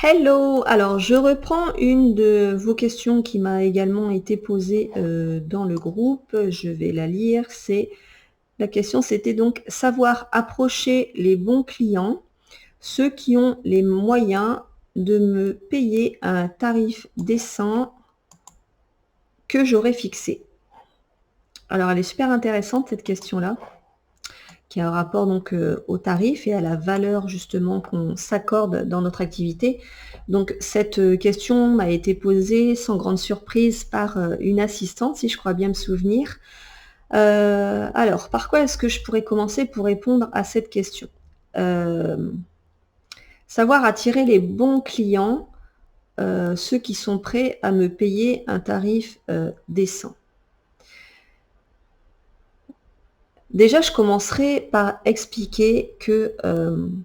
Hello! Alors, je reprends une de vos questions qui m'a également été posée dans le groupe. Je vais la lire. La question, c'était donc savoir approcher les bons clients, ceux qui ont les moyens de me payer un tarif décent que j'aurais fixé. Alors, elle est super intéressante cette question-là, qui a un rapport donc au tarif et à la valeur justement qu'on s'accorde dans notre activité. Donc cette question m'a été posée sans grande surprise par une assistante, si je crois bien me souvenir. Alors, par quoi est-ce que je pourrais commencer pour répondre à cette question? Savoir attirer les bons clients, ceux qui sont prêts à me payer un tarif décent. Déjà, je commencerai par expliquer que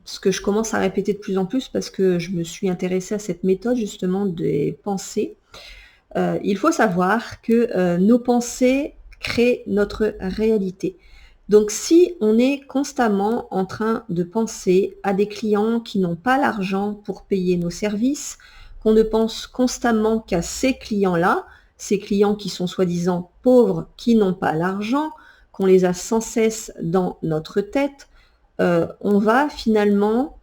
ce que je commence à répéter de plus en plus parce que je me suis intéressée à cette méthode justement des pensées. Il faut savoir que nos pensées créent notre réalité. Donc si on est constamment en train de penser à des clients qui n'ont pas l'argent pour payer nos services, qu'on ne pense constamment qu'à ces clients-là, ces clients qui sont soi-disant pauvres, qui n'ont pas l'argent, qu'on les a sans cesse dans notre tête, on va finalement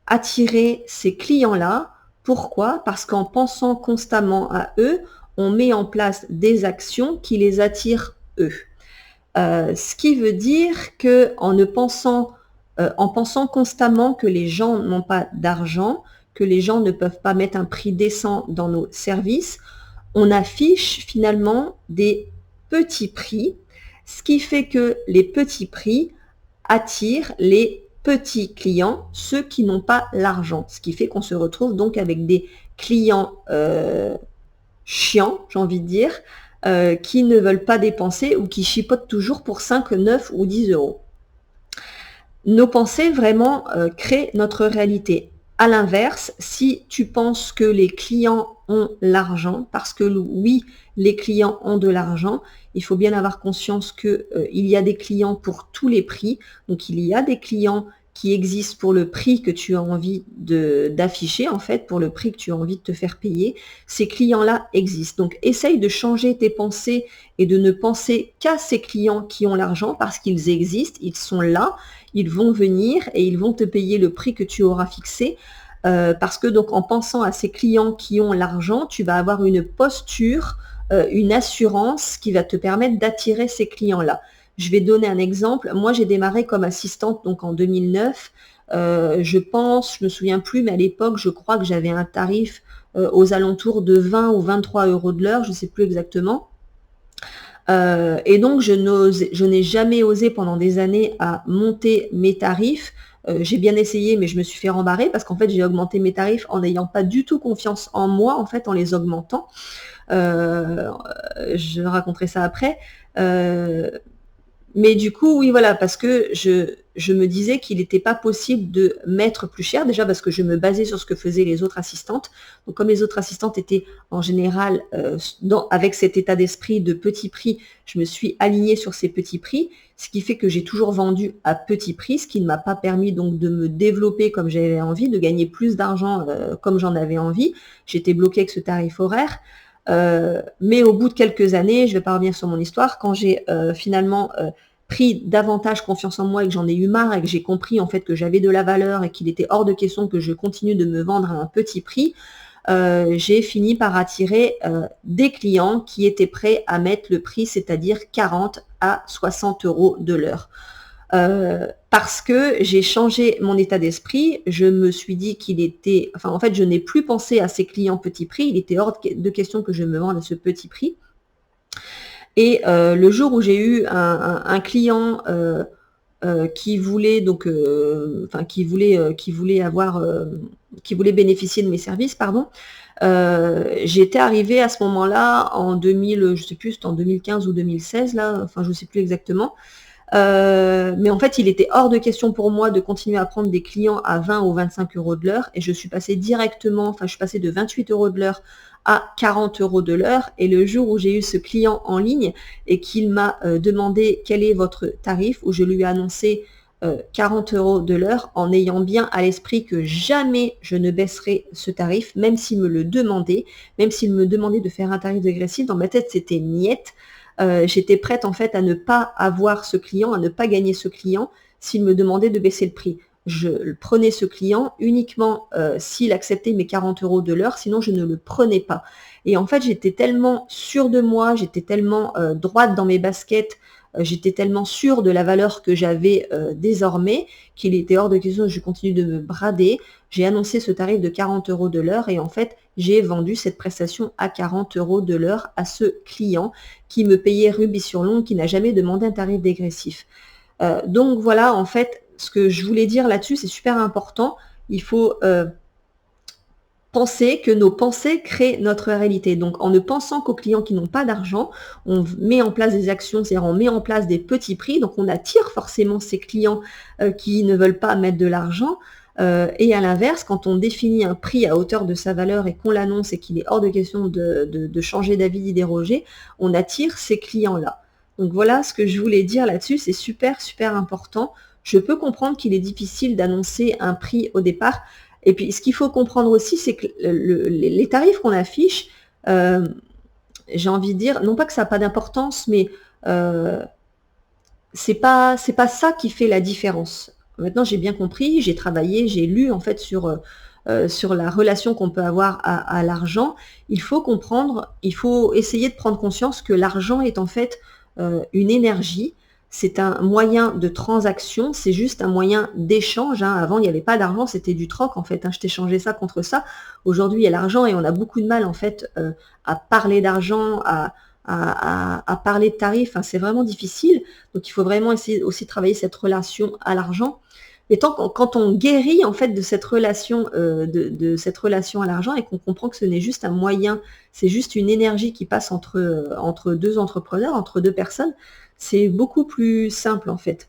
attirer ces clients-là. Pourquoi? Parce qu'en pensant constamment à eux, on met en place des actions qui les attirent eux. Ce qui veut dire que en pensant constamment que les gens n'ont pas d'argent, que les gens ne peuvent pas mettre un prix décent dans nos services, on affiche finalement des petits prix, ce qui fait que les petits prix attirent les petits clients, ceux qui n'ont pas l'argent, ce qui fait qu'on se retrouve donc avec des clients chiants, j'ai envie de dire, qui ne veulent pas dépenser ou qui chipotent toujours pour 5, 9 ou 10 euros. Nos pensées vraiment créent notre réalité. À l'inverse, si tu penses que les clients ont l'argent, parce que oui, les clients ont de l'argent, il faut bien avoir conscience qu'il y a des clients pour tous les prix. Donc il y a des clients qui existent pour le prix que tu as envie d'afficher, en fait, pour le prix que tu as envie de te faire payer. Ces clients-là existent. Donc essaye de changer tes pensées et de ne penser qu'à ces clients qui ont l'argent parce qu'ils existent, ils sont là, ils vont venir et ils vont te payer le prix que tu auras fixé. Parce que donc en pensant à ces clients qui ont l'argent, tu vas avoir une posture, une assurance qui va te permettre d'attirer ces clients-là. Je vais donner un exemple. Moi, j'ai démarré comme assistante donc en 2009. Je me souviens plus, mais à l'époque, je crois que j'avais un tarif aux alentours de 20 ou 23 euros de l'heure, je ne sais plus exactement. Et donc, je n'ai jamais osé pendant des années à monter mes tarifs. J'ai bien essayé, mais je me suis fait rembarrer parce qu'en fait, j'ai augmenté mes tarifs en n'ayant pas du tout confiance en moi, en fait, en les augmentant. Je raconterai ça après. Mais du coup, oui, voilà, parce que je me disais qu'il n'était pas possible de mettre plus cher, déjà parce que je me basais sur ce que faisaient les autres assistantes. Donc, comme les autres assistantes étaient en général avec cet état d'esprit de petit prix, je me suis alignée sur ces petits prix, ce qui fait que j'ai toujours vendu à petit prix, ce qui ne m'a pas permis donc de me développer comme j'avais envie, de gagner plus d'argent comme j'en avais envie. J'étais bloquée avec ce tarif horaire. Mais au bout de quelques années, je ne vais pas revenir sur mon histoire, quand j'ai finalement pris davantage confiance en moi et que j'en ai eu marre et que j'ai compris en fait que j'avais de la valeur et qu'il était hors de question que je continue de me vendre à un petit prix, j'ai fini par attirer des clients qui étaient prêts à mettre le prix, c'est-à-dire 40 à 60 euros de l'heure. Parce que j'ai changé mon état d'esprit, je me suis dit en fait, je n'ai plus pensé à ces clients petit prix, il était hors de question que je me vende à ce petit prix. Et le jour où j'ai eu un client qui voulait donc, qui voulait bénéficier de mes services, pardon, j'étais arrivée à ce moment-là en 2000, je sais plus, c'était en 2015 ou 2016 là, enfin je sais plus exactement. Mais en fait, il était hors de question pour moi de continuer à prendre des clients à 20 ou 25 euros de l'heure et je suis passée de 28 euros de l'heure à 40 euros de l'heure. Et le jour où j'ai eu ce client en ligne et qu'il m'a demandé quel est votre tarif, où je lui ai annoncé 40 € de l'heure en ayant bien à l'esprit que jamais je ne baisserai ce tarif, même s'il me le demandait, même s'il me demandait de faire un tarif dégressif. Dans ma tête, c'était niet. J'étais prête en fait à ne pas avoir ce client, à ne pas gagner ce client s'il me demandait de baisser le prix. Je prenais ce client uniquement s'il acceptait mes 40 € de l'heure, sinon je ne le prenais pas. Et en fait, j'étais tellement sûre de moi, j'étais tellement droite dans mes baskets, j'étais tellement sûre de la valeur que j'avais désormais qu'il était hors de question que je continue de me brader. J'ai annoncé ce tarif de 40 € de l'heure et en fait, j'ai vendu cette prestation à 40 € de l'heure à ce client qui me payait rubis sur l'ongle, qui n'a jamais demandé un tarif dégressif. Donc voilà, en fait, ce que je voulais dire là-dessus, c'est super important. Il faut penser que nos pensées créent notre réalité. Donc, en ne pensant qu'aux clients qui n'ont pas d'argent, on met en place des actions, c'est-à-dire on met en place des petits prix. Donc, on attire forcément ces clients qui ne veulent pas mettre de l'argent. Et à l'inverse, quand on définit un prix à hauteur de sa valeur et qu'on l'annonce et qu'il est hors de question de changer d'avis, d'y déroger, on attire ces clients-là. Donc voilà ce que je voulais dire là-dessus, c'est super, super important. Je peux comprendre qu'il est difficile d'annoncer un prix au départ. Et puis, ce qu'il faut comprendre aussi, c'est que les tarifs qu'on affiche, j'ai envie de dire, non pas que ça n'a pas d'importance, mais c'est pas ça qui fait la différence. Maintenant, j'ai bien compris, j'ai travaillé, j'ai lu en fait sur la relation qu'on peut avoir à l'argent. Il faut comprendre, il faut essayer de prendre conscience que l'argent est en fait une énergie. C'est un moyen de transaction, c'est juste un moyen d'échange. Avant, il n'y avait pas d'argent, c'était du troc en fait. Je t'échangeais ça contre ça. Aujourd'hui, il y a l'argent et on a beaucoup de mal en fait à parler d'argent, à parler de tarifs. C'est vraiment difficile. Donc, il faut vraiment essayer aussi de travailler cette relation à l'argent. Mais quand on guérit en fait de cette relation, cette relation à l'argent et qu'on comprend que ce n'est juste un moyen, c'est juste une énergie qui passe entre deux entrepreneurs, entre deux personnes, c'est beaucoup plus simple en fait.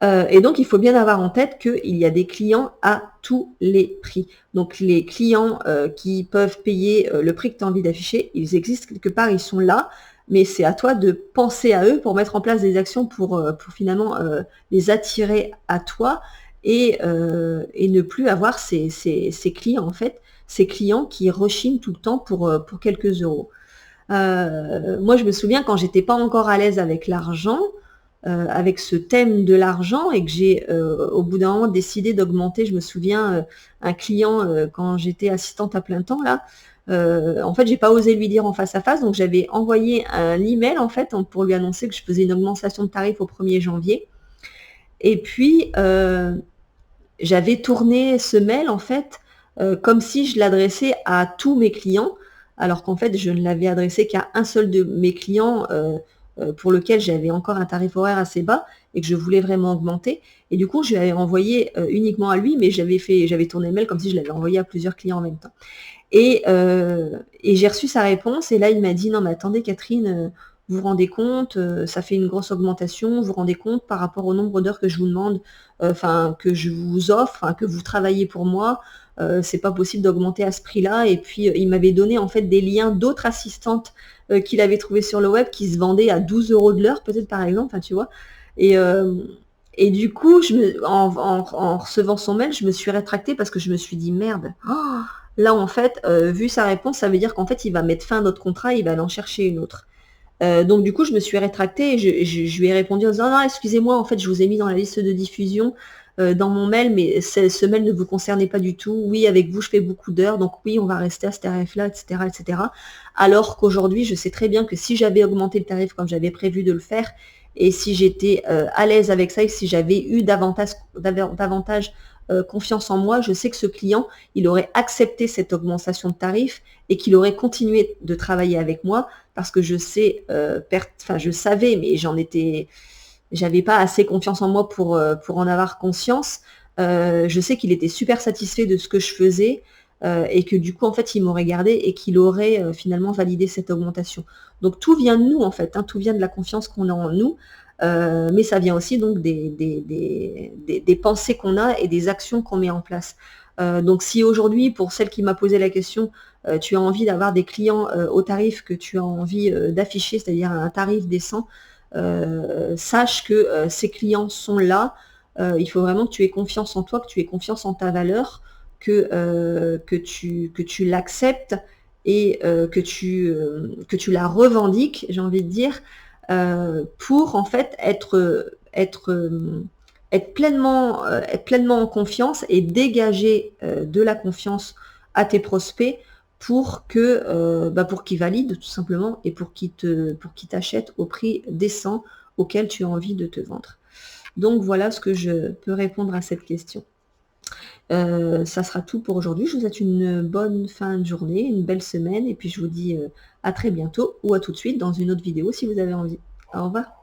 Et donc, il faut bien avoir en tête qu'il y a des clients à tous les prix. Donc, les clients qui peuvent payer le prix que tu as envie d'afficher, ils existent quelque part, ils sont là, mais c'est à toi de penser à eux pour mettre en place des actions pour finalement les attirer à toi et ne plus avoir ces clients, en fait, ces clients qui rechignent tout le temps pour quelques euros. Moi, je me souviens quand j'étais pas encore à l'aise avec l'argent, avec ce thème de l'argent et que j'ai au bout d'un moment décidé d'augmenter. Je me souviens un client quand j'étais assistante à plein temps là, en fait j'ai pas osé lui dire en face à face, donc j'avais envoyé un email en fait pour lui annoncer que je faisais une augmentation de tarif au 1er janvier. Et puis j'avais tourné ce mail en fait comme si je l'adressais à tous mes clients, alors qu'en fait je ne l'avais adressé qu'à un seul de mes clients pour lequel j'avais encore un tarif horaire assez bas et que je voulais vraiment augmenter. Et du coup, je l'avais envoyé uniquement à lui, mais j'avais tourné le mail comme si je l'avais envoyé à plusieurs clients en même temps. Et j'ai reçu sa réponse et là, il m'a dit « Non, mais attendez Catherine, vous vous rendez compte, ça fait une grosse augmentation, vous vous rendez compte par rapport au nombre d'heures que je vous demande, que je vous offre, que vous travaillez pour moi, c'est pas possible d'augmenter à ce prix-là. » Et puis, il m'avait donné en fait des liens d'autres assistantes qu'il avait trouvées sur le web qui se vendaient à 12 € de l'heure, peut-être par exemple, tu vois. Et du coup, en recevant son mail, je me suis rétractée parce que je me suis dit « Merde, là en fait, vu sa réponse, ça veut dire qu'en fait, il va mettre fin à notre contrat, il va aller en chercher une autre. » Donc du coup, je me suis rétractée et je lui ai répondu en disant « Non, excusez-moi, en fait, je vous ai mis dans la liste de diffusion dans mon mail, mais ce mail ne vous concernait pas du tout. Oui, avec vous, je fais beaucoup d'heures, donc oui, on va rester à ce tarif-là, etc., etc. » Alors qu'aujourd'hui, je sais très bien que si j'avais augmenté le tarif comme j'avais prévu de le faire, et si j'étais à l'aise avec ça, et si j'avais eu davantage confiance en moi, je sais que ce client, il aurait accepté cette augmentation de tarif et qu'il aurait continué de travailler avec moi parce que je savais, mais j'avais pas assez confiance en moi pour en avoir conscience. Je sais qu'il était super satisfait de ce que je faisais et que du coup, en fait, il m'aurait gardé et qu'il aurait finalement validé cette augmentation. Donc, tout vient de nous, en fait, tout vient de la confiance qu'on a en nous, mais ça vient aussi donc des pensées qu'on a et des actions qu'on met en place. Donc, si aujourd'hui, pour celle qui m'a posé la question, tu as envie d'avoir des clients au tarif que tu as envie d'afficher, c'est-à-dire un tarif décent, sache que ces clients sont là. Il faut vraiment que tu aies confiance en toi, que tu aies confiance en ta valeur, que tu l'acceptes et que tu la revendiques, j'ai envie de dire, pour en fait être pleinement en confiance et dégager de la confiance à tes prospects pour qu'ils valident tout simplement et pour qu'ils t'achètent au prix décent auquel tu as envie de te vendre. Donc voilà ce que je peux répondre à cette question. Ça sera tout pour aujourd'hui. Je vous souhaite une bonne fin de journée, une belle semaine et puis je vous dis à très bientôt ou à tout de suite dans une autre vidéo si vous avez envie. Au revoir.